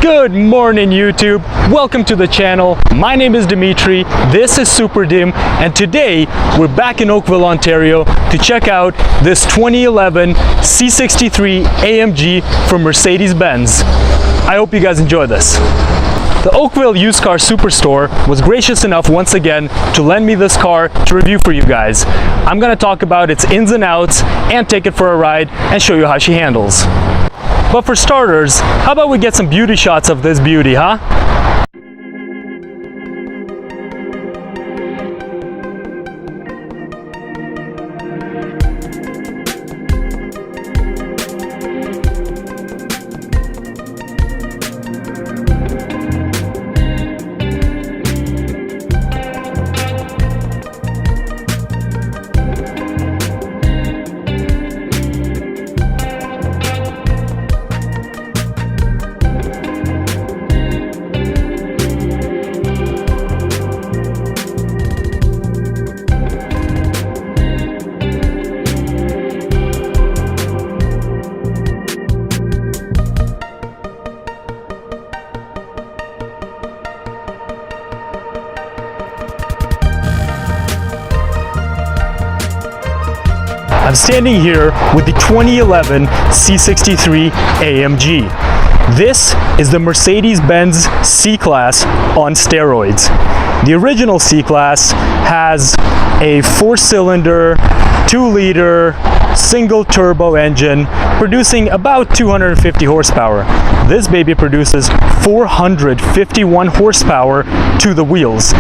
Good morning, YouTube. Welcome to the channel. My name is Dimitri. This is SUPERDIM, and today we're back in Oakville, Ontario to check out this 2011 C63 AMG from Mercedes-Benz. I hope you guys enjoy this. The Oakville Used Car Superstore was gracious enough once again to lend me this car to review for you guys. I'm going to talk about its ins and outs and take it for a ride and show you how she handles. But for starters, how about we get some beauty shots of this beauty, huh? I'm standing here with the 2011 C63 AMG. This is the Mercedes-Benz C-Class on steroids. The original C-Class has a 4-cylinder, 2-liter, single turbo engine producing about 250 horsepower. This baby produces 451 horsepower to the wheels.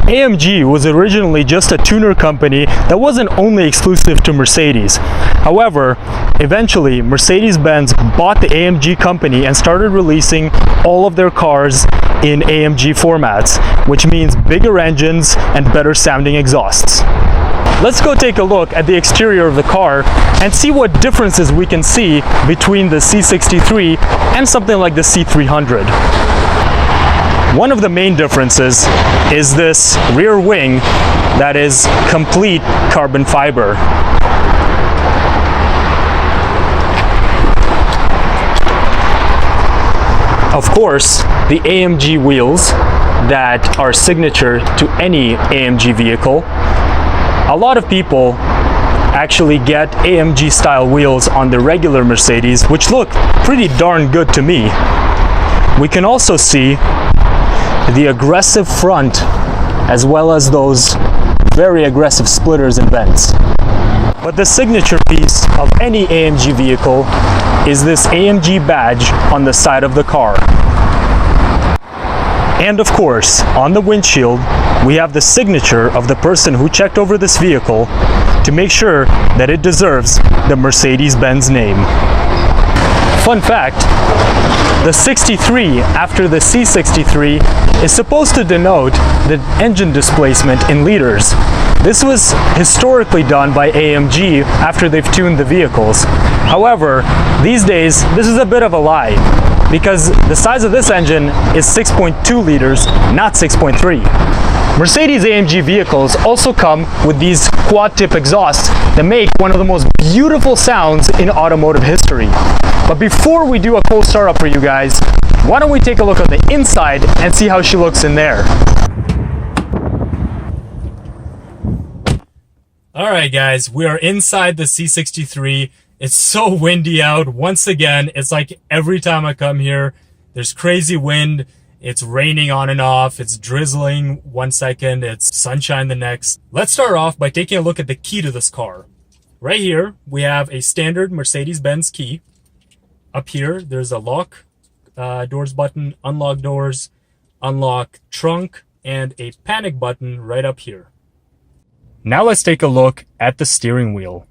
AMG was originally just a tuner company that wasn't only exclusive to Mercedes. However, eventually Mercedes-Benz bought the AMG company and started releasing all of their cars in AMG formats, which means bigger engines and better sounding exhausts. Let's go take a look at the exterior of the car and see what differences we can see between the C63 and something like the C300. One of the main differences is this rear wing that is complete carbon fiber. Of course, the AMG wheels that are signature to any AMG vehicle. A lot of people actually get AMG style wheels on the regular Mercedes, which look pretty darn good to me. We can also see the aggressive front as well as those very aggressive splitters and vents. But the signature piece of any AMG vehicle is this AMG badge on the side of the car. And of course, on the windshield, we have the signature of the person who checked over this vehicle to make sure that it deserves the Mercedes-Benz name. Fun fact, the 63 after the C63 is supposed to denote the engine displacement in liters. This was historically done by AMG after they've tuned the vehicles. However, these days, this is a bit of a lie because the size of this engine is 6.2 liters, not 6.3. Mercedes AMG vehicles also come with these quad-tip exhausts that make one of the most beautiful sounds in automotive history. But before we do a cold startup for you guys, why don't we take a look at the inside and see how she looks in there. Alright guys, we are inside the C63. It's so windy out. Once again, it's like every time I come here, there's crazy wind. It's raining on and off. It's drizzling one second. It's sunshine the next. Let's start off by taking a look at the key to this car. Right here, we have a standard Mercedes-Benz key. Up here, there's a lock doors button, unlock doors, unlock trunk, and a panic button right up here. Now let's take a look at the steering wheel.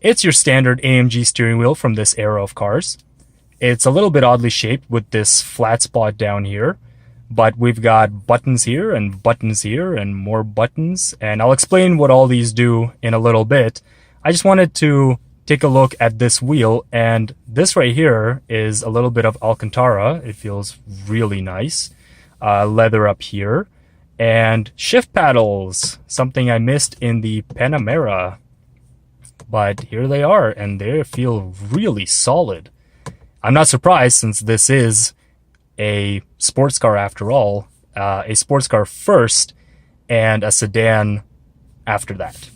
It's your standard AMG steering wheel from this era of cars. It's a little bit oddly shaped with this flat spot down here, but we've got buttons here and more buttons, and I'll explain what all these do in a little bit. I just wanted to take a look at this wheel, and this right here is a little bit of Alcantara. It feels really nice. Leather up here, and shift paddles, something I missed in the Panamera. But here they are, and they feel really solid. I'm not surprised since this is a sports car after all, a sports car first and a sedan after that.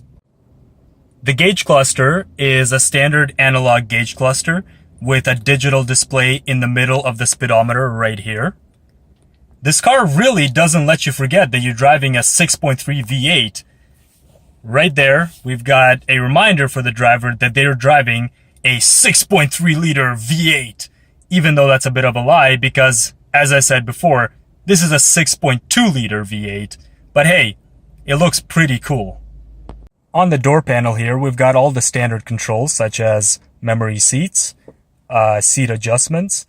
The gauge cluster is a standard analog gauge cluster with a digital display in the middle of the speedometer right here. This car really doesn't let you forget that you're driving a 6.3 V8. Right there, we've got a reminder for the driver that they're driving a 6.3 liter V8, even though that's a bit of a lie because, as I said before, this is a 6.2 liter V8, but hey, it looks pretty cool. On the door panel here, we've got all the standard controls such as memory seats, seat adjustments,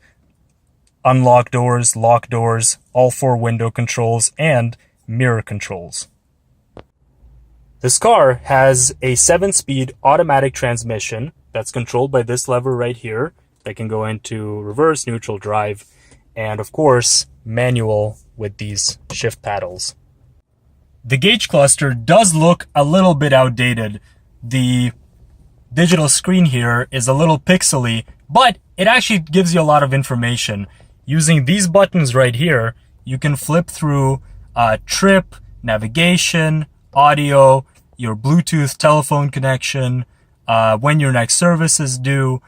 unlock doors, lock doors, all 4 window controls, and mirror controls. This car has a 7-speed automatic transmission that's controlled by this lever right here that can go into reverse, neutral, drive, and of course, manual with these shift paddles. The gauge cluster does look a little bit outdated. The digital screen here is a little pixely, but it actually gives you a lot of information. Using these buttons right here, you can flip through trip, navigation, audio, your Bluetooth telephone connection, when your next service is due,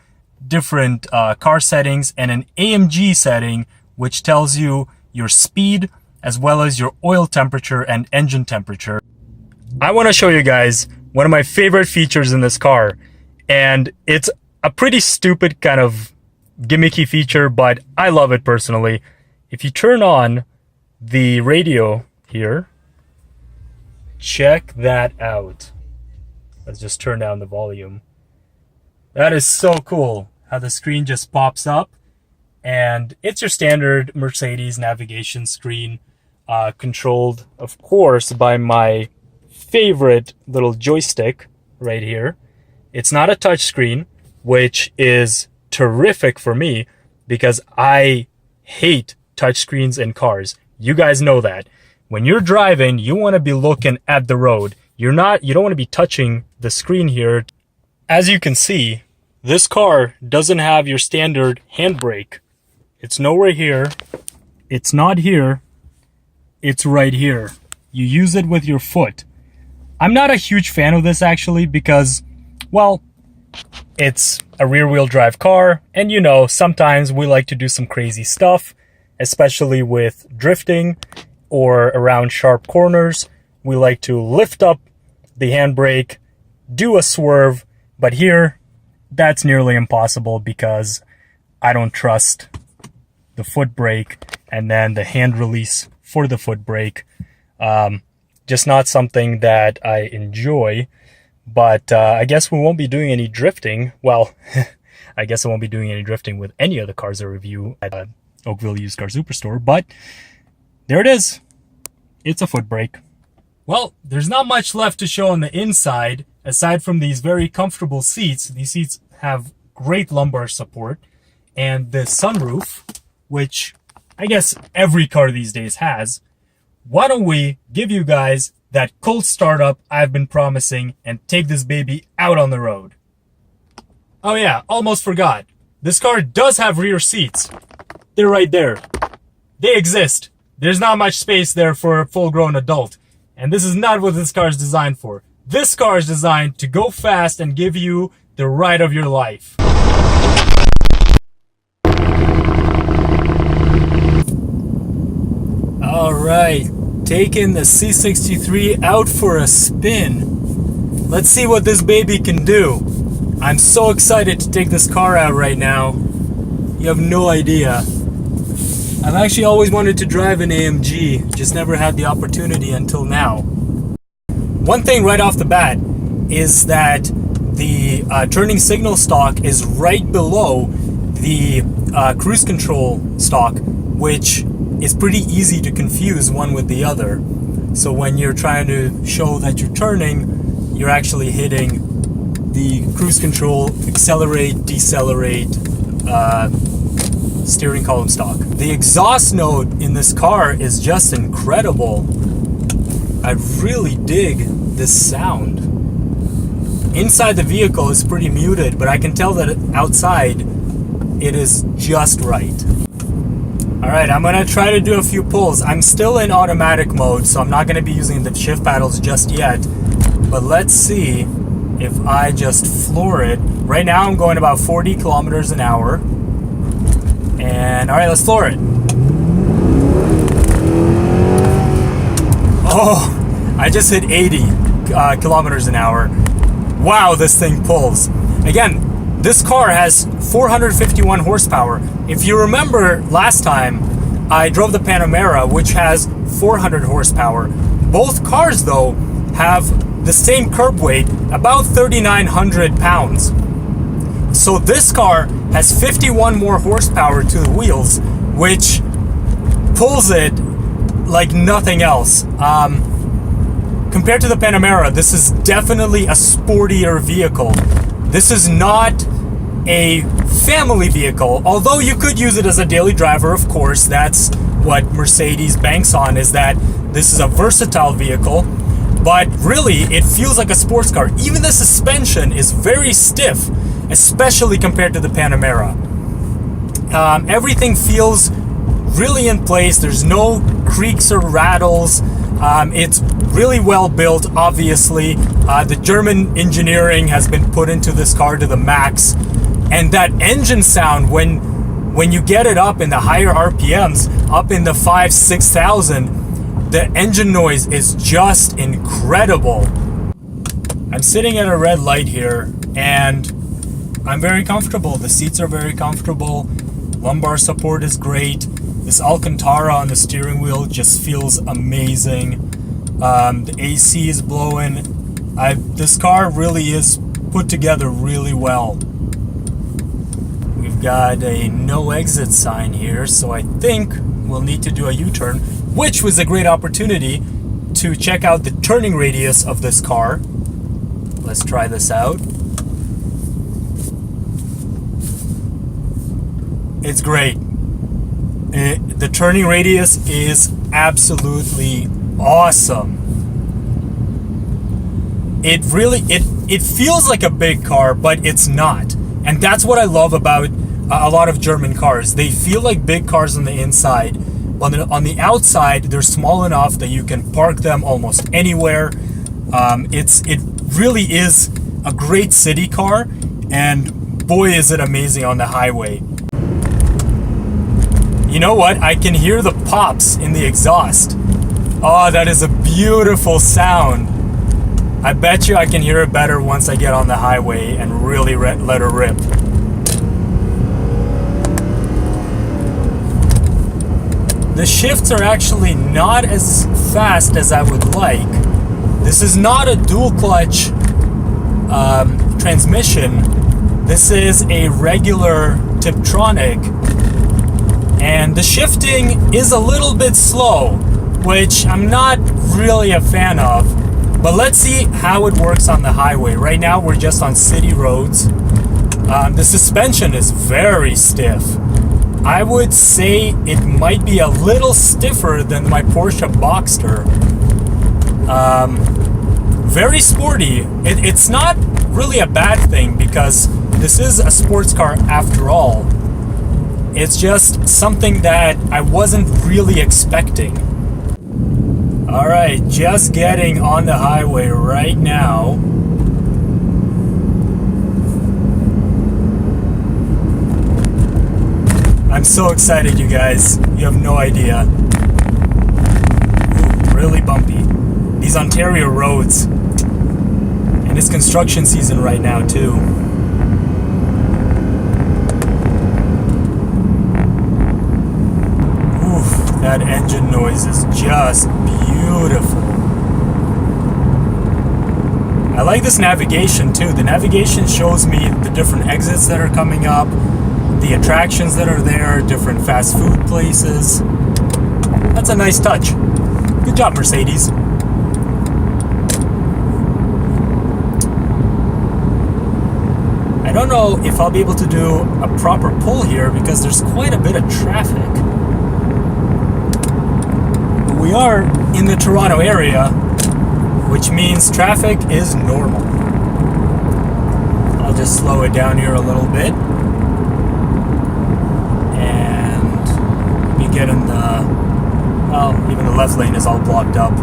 different car settings, and an AMG setting, which tells you your speed, as well as your oil temperature and engine temperature. I want to show you guys one of my favorite features in this car, and it's a pretty stupid kind of gimmicky feature, but I love it personally. If you turn on the radio here, check that out. Let's just turn down the volume. That is so cool how the screen just pops up, and it's your standard Mercedes navigation screen, controlled of course by my favorite little joystick right here. It's not a touch screen, which is terrific for me because I hate touchscreens in cars. You guys know that. When you're driving, you want to be looking at the road. You don't want to be touching the screen here. As you can see, this car doesn't have your standard handbrake. It's nowhere here. It's not here. It's right here. You use it with your foot. I'm not a huge fan of this actually because, well, it's a rear-wheel drive car, and you know, sometimes we like to do some crazy stuff, especially with drifting or around sharp corners. We like to lift up the handbrake, do a swerve, but here, that's nearly impossible because I don't trust the foot brake and then the hand release for the foot brake. Just not something that I enjoy. But I guess we won't be doing any drifting. Well, I guess I won't be doing any drifting with any of the cars I review at Oakville Used Car Superstore. But there it is. It's a foot brake. Well, there's not much left to show on the inside, aside from these very comfortable seats. These seats have great lumbar support. And the sunroof, which I guess every car these days has. Why don't we give you guys that cold startup I've been promising and take this baby out on the road. Oh yeah, almost forgot. This car does have rear seats. They're right there. They exist. There's not much space there for a full-grown adult. And this is not what this car is designed for. This car is designed to go fast and give you the ride of your life. Alright, taking the C63 out for a spin. Let's see what this baby can do. I'm so excited to take this car out right now. You have no idea. I've actually always wanted to drive an AMG, just never had the opportunity until now. One thing right off the bat is that the turning signal stalk is right below the cruise control stalk, which is pretty easy to confuse one with the other. So when you're trying to show that you're turning, you're actually hitting the cruise control, accelerate, decelerate, steering column stalk. The exhaust note in this car is just incredible. I really dig this sound. Inside the vehicle is pretty muted, but I can tell that outside it is just right. All right, I'm gonna try to do a few pulls. I'm still in automatic mode, so I'm not gonna be using the shift paddles just yet. But let's see if I just floor it. Right now I'm going about 40 kilometers an hour. And all right, let's floor it. Oh, I just hit 80 kilometers an hour. Wow, this thing pulls. Again, this car has 451 horsepower. If you remember last time, I drove the Panamera, which has 400 horsepower. Both cars, though, have the same curb weight, about 3,900 pounds. So this car has 51 more horsepower to the wheels, which pulls it like nothing else. Compared to the Panamera, this is definitely a sportier vehicle. This is not a family vehicle, although you could use it as a daily driver, of course. That's what Mercedes banks on, is that this is a versatile vehicle. But really, it feels like a sports car. Even the suspension is very stiff, especially compared to the Panamera. Everything feels really in place. There's no creaks or rattles. It's really well built, obviously. The German engineering has been put into this car to the max. And that engine sound, when you get it up in the higher RPMs, up in the 5,000-6,000, the engine noise is just incredible. I'm sitting at a red light here, and I'm very comfortable. The seats are very comfortable. Lumbar support is great. This Alcantara on the steering wheel just feels amazing. The AC is blowing. This car really is put together really well. We've got a no exit sign here, so I think we'll need to do a U-turn, which was a great opportunity to check out the turning radius of this car. Let's try this out. It's great. The turning radius is absolutely awesome. It feels like a big car, but it's not. And that's what I love about a lot of German cars. They feel like big cars on the inside, but on the outside, they're small enough that you can park them almost anywhere. It really is a great city car, and boy, is it amazing on the highway. You know what? I can hear the pops in the exhaust. Oh, that is a beautiful sound. I bet you I can hear it better once I get on the highway and really let her rip. The shifts are actually not as fast as I would like. This is not a dual clutch transmission. This is a regular Tiptronic. And the shifting is a little bit slow, which I'm not really a fan of. But let's see how it works on the highway. Right now we're just on city roads. The suspension is very stiff. I would say it might be a little stiffer than my Porsche Boxster. Very sporty. It's not really a bad thing because this is a sports car after all. It's just something that I wasn't really expecting. All right, just getting on the highway right now. I'm so excited, you guys. You have no idea. Ooh, really bumpy. These Ontario roads. And it's construction season right now, too. That engine noise is just beautiful. I like this navigation too. The navigation shows me the different exits that are coming up, the attractions that are there, different fast food places. That's a nice touch. Good job, Mercedes. I don't know if I'll be able to do a proper pull here because there's quite a bit of traffic. We are in the Toronto area, which means traffic is normal. I'll just slow it down here a little bit. And Well, even the left lane is all blocked up.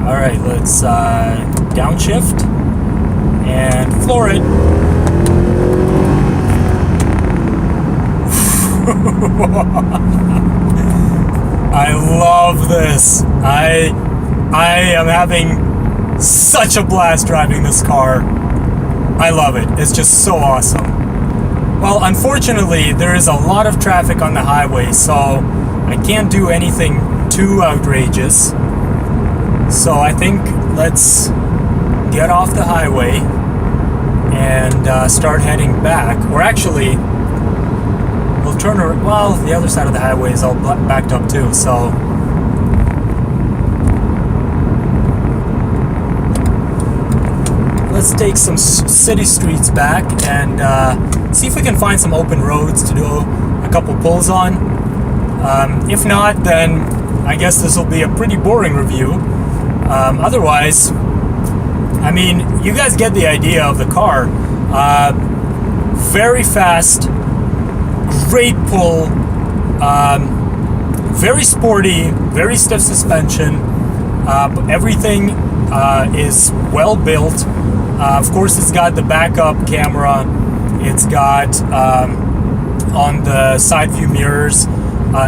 Alright, let's downshift and floor it. I love this. I am having such a blast driving this car. I love it. It's just so awesome. Well, unfortunately, there is a lot of traffic on the highway, so I can't do anything too outrageous. So I think let's get off the highway and start heading back. Or actually, we'll turn around. Well, the other side of the highway is all backed up too, so let's take some city streets back and see if we can find some open roads to do a couple pulls on. If not, then I guess this will be a pretty boring review. Otherwise, I mean, you guys get the idea of the car. Very fast, great pull, very sporty, very stiff suspension. Everything is well built. Of course, it's got the backup camera. It's got on the side view mirrors,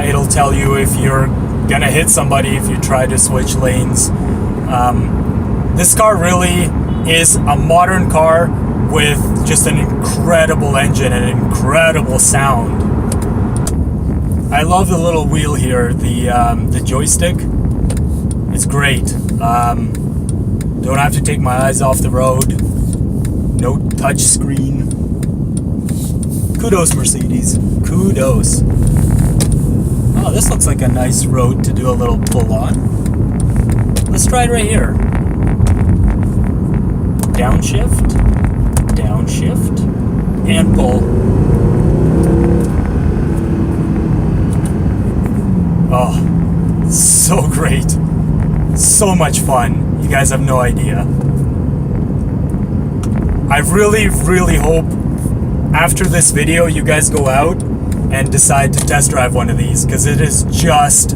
it'll tell you if you're gonna hit somebody if you try to switch lanes. This car really is a modern car with just an incredible engine and an incredible sound. I love the little wheel here, the joystick. It's great. Don't have to take my eyes off the road. No touch screen. Kudos, Mercedes. Kudos. Oh, this looks like a nice road to do a little pull on. Let's try it right here. Downshift, downshift, and pull. Oh, so great. So much fun. You guys have no idea. I really, really hope after this video you guys go out and decide to test drive one of these, because it is just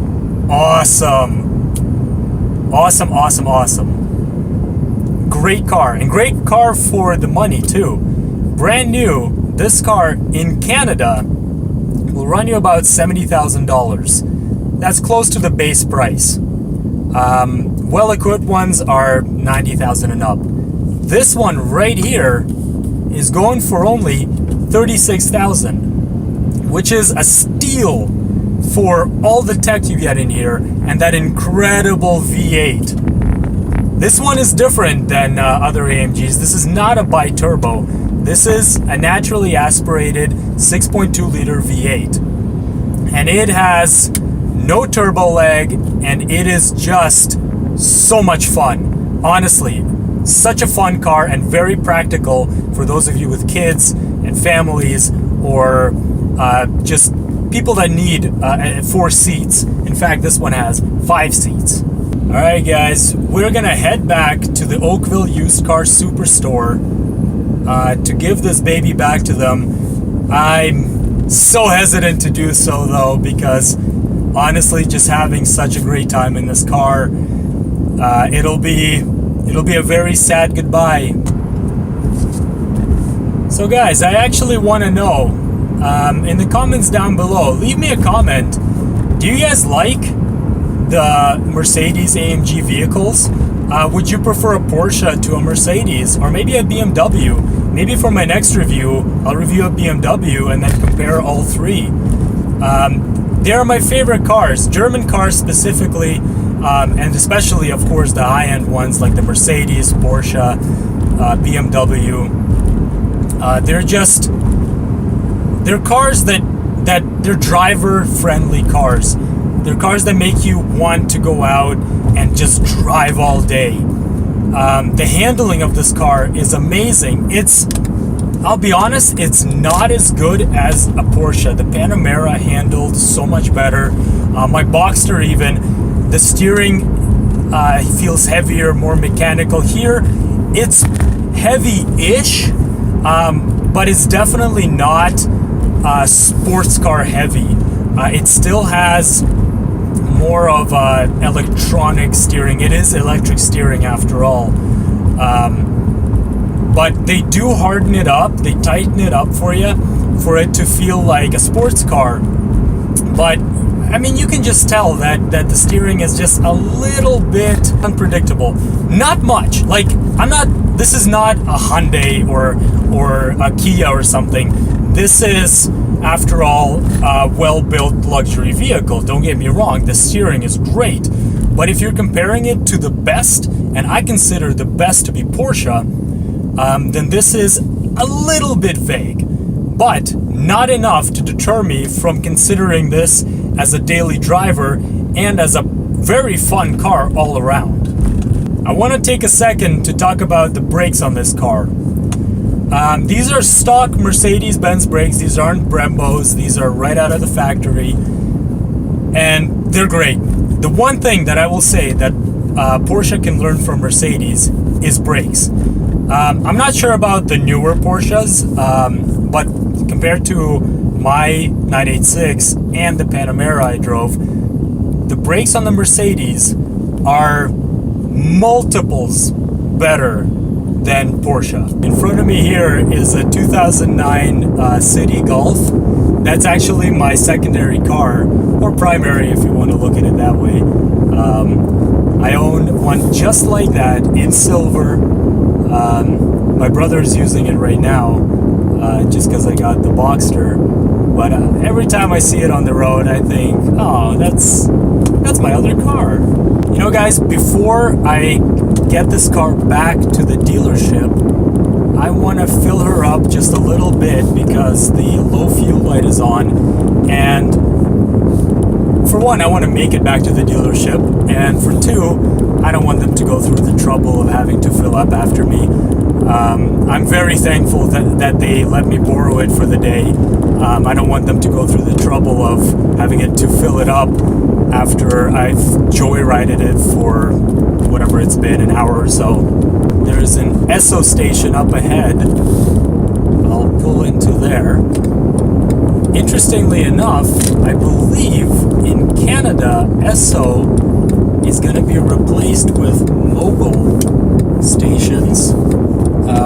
awesome. Awesome, awesome, awesome. Great car, and great car for the money too. Brand new, this car in Canada will run you about $70,000. That's close to the base price. Well-equipped ones are $90,000 and up. This one right here is going for only $36,000, which is a steal for all the tech you get in here and that incredible V8. This one is different than other AMGs. This is not a bi-turbo. This is a naturally aspirated 6.2 liter V8. And it has no turbo lag, and it is just so much fun. Honestly, such a fun car and very practical for those of you with kids and families, or just people that need 4 seats. In fact, this one has 5 seats. All right, guys, we're gonna head back to the Oakville Used Car Superstore to give this baby back to them. I'm so hesitant to do so though, because honestly, just having such a great time in this car, it'll be a very sad goodbye. So guys, I actually want to know, in the comments down below, leave me a comment. Do you guys like the Mercedes AMG vehicles? Would you prefer a Porsche to a Mercedes, or maybe a BMW? Maybe for my next review, I'll review a BMW and then compare all three. They are my favorite cars, German cars specifically, and especially, of course, the high-end ones like the Mercedes, Porsche, BMW. They're cars that they're driver-friendly cars. They're cars that make you want to go out and just drive all day. The handling of this car is amazing. I'll be honest, it's not as good as a Porsche. The Panamera handled so much better. My Boxster even, the steering feels heavier, more mechanical. Here, it's heavy-ish, but it's definitely not sports car heavy. It still has more of electronic steering. It is electric steering after all. But they do harden it up. They tighten it up for you, for it to feel like a sports car. But I mean, you can just tell that the steering is just a little bit unpredictable. Not much. Like, this is not a Hyundai or a Kia or something. This is, after all, a well-built luxury vehicle. Don't get me wrong, the steering is great. But if you're comparing it to the best, and I consider the best to be Porsche, then this is a little bit vague, but not enough to deter me from considering this as a daily driver and as a very fun car all around. I want to take a second to talk about the brakes on this car. These are stock Mercedes-Benz brakes. These aren't Brembos. These are right out of the factory, and they're great. The one thing that I will say that Porsche can learn from Mercedes is brakes. I'm not sure about the newer Porsches, but compared to my 986 and the Panamera I drove, the brakes on the Mercedes are multiples better than Porsche. In front of me here is a 2009 City Golf. That's actually my secondary car, or primary if you want to look at it that way. I own one just like that in silver. My brother's using it right now, just because I got the Boxster. But every time I see it on the road, I think, oh, that's my other car. You know, guys, before I get this car back to the dealership, I want to fill her up just a little bit because the low fuel light is on, and for one, I want to make it back to the dealership, and for two, I don't want them to go through the trouble of having to fill up after me. I'm very thankful that they let me borrow it for the day. I don't want them to go through the trouble of having to fill it up after I've joyrided it for whatever it's been, an hour or so. There's an Esso station up ahead. I'll pull into there. Interestingly enough, I believe in Canada, Esso is going to be replaced with mobile stations,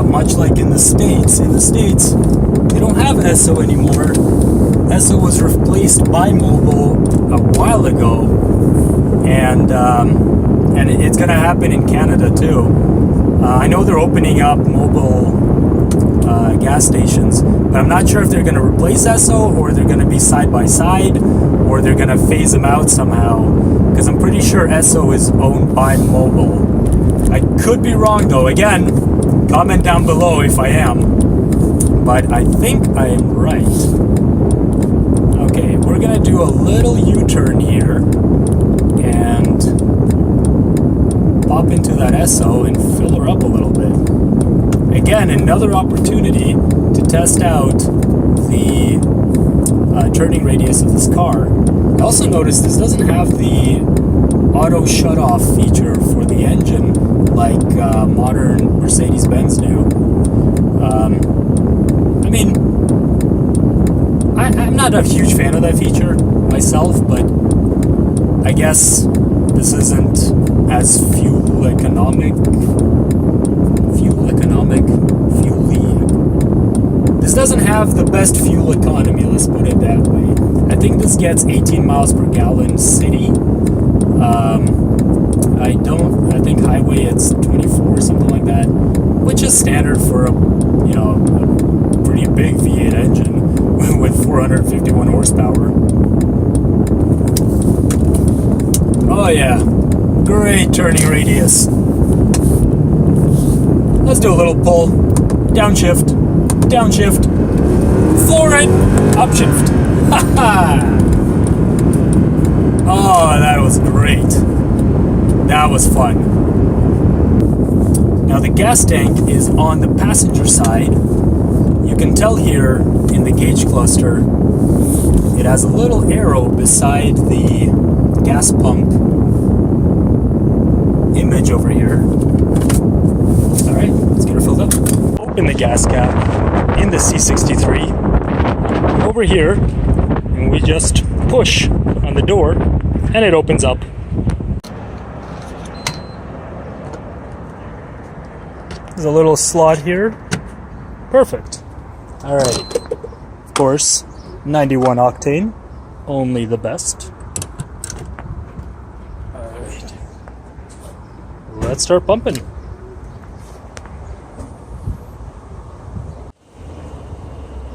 much like in the States. In the States, they don't have Esso anymore. Esso was replaced by mobile a while ago, and it's going to happen in Canada too. I know they're opening up mobile gas stations, but I'm not sure if they're going to replace Esso or they're going to be side by side, or they're going to phase them out somehow, because I'm pretty sure Esso is owned by Mobil. I could be wrong though. Again, comment down below if I am, but I think I am right. Okay, we're going to do a little U-turn here and pop into that Esso and fill her up a little bit. Again, another opportunity to test out the turning radius of this car. I also noticed this doesn't have the auto shut-off feature for the engine like modern Mercedes-Benz do. I mean, I'm not a huge fan of that feature myself, but I guess this isn't as fuel economic. This doesn't have the best fuel economy, let's put it that way. I think this gets 18 miles per gallon city. I think highway it's 24 or something like that, which is standard for a pretty big V8 engine with 451 horsepower. Oh yeah, great turning radius. Let's do a little pull, downshift, forward, upshift. Haha! Oh, that was great. That was fun. Now the gas tank is on the passenger side. You can tell here in the gauge cluster, it has a little arrow beside the gas pump image over here. All right, let's get her filled up. Open the gas cap in the C63 over here, and we just push on the door and it opens up. There's a little slot here. Perfect. All right. Of course, 91 octane, only the best. All right. Let's start pumping.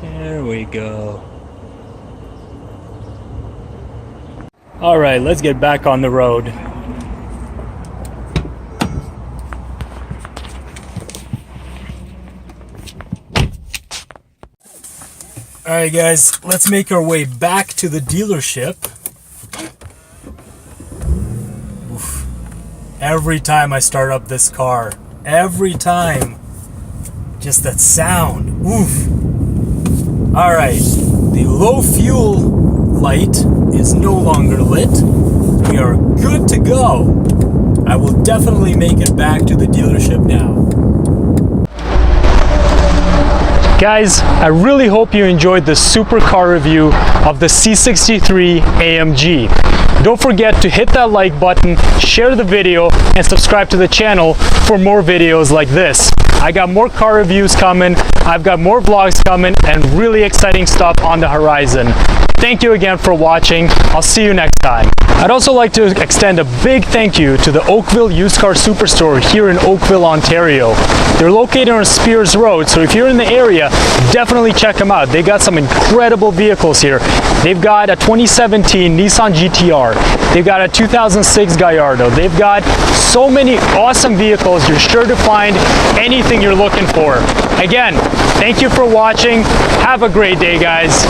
There we go. All right, let's get back on the road. All right, guys, let's make our way back to the dealership. Oof. Every time I start up this car, every time, just that sound. Oof. All right, the low fuel light is no longer lit. We are good to go. I will definitely make it back to the dealership now. Guys, I really hope you enjoyed the super car review of the C63 AMG. Don't forget to hit that like button, share the video, and subscribe to the channel for more videos like this. I got more car reviews coming, I've got more vlogs coming, and really exciting stuff on the horizon. Thank you again for watching. I'll see you next time. I'd also like to extend a big thank you to the Oakville Used Car Superstore here in Oakville, Ontario. They're located on Spears Road, so if you're in the area, definitely check them out. They got some incredible vehicles here. They've got a 2017 Nissan GTR. They've got a 2006 Gallardo. They've got so many awesome vehicles. You're sure to find anything you're looking for. Again, thank you for watching. Have a great day, guys.